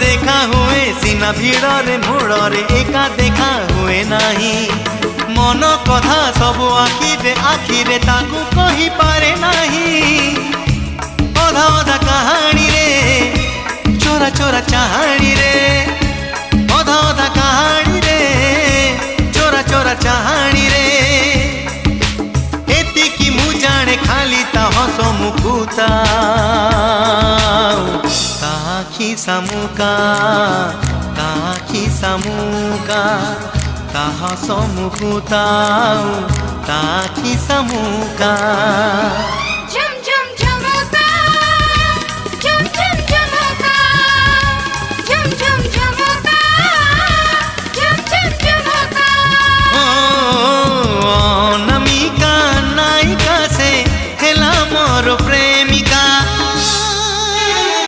देखा हुए सीना भिड़रे मोड़रे एका देखा हुए नाही मन कथा सब आखिरे ताकू कही पारे नाही अधा अधा कहानी रे चोरा चोरा चाहानी रे अधा अधा कहानी रे चोरा चोरा चाहानी रे एतिकी मु जाने खाली ता हस मुकुता ताखी सामुका ताहा समुकुता ताखी सामुका।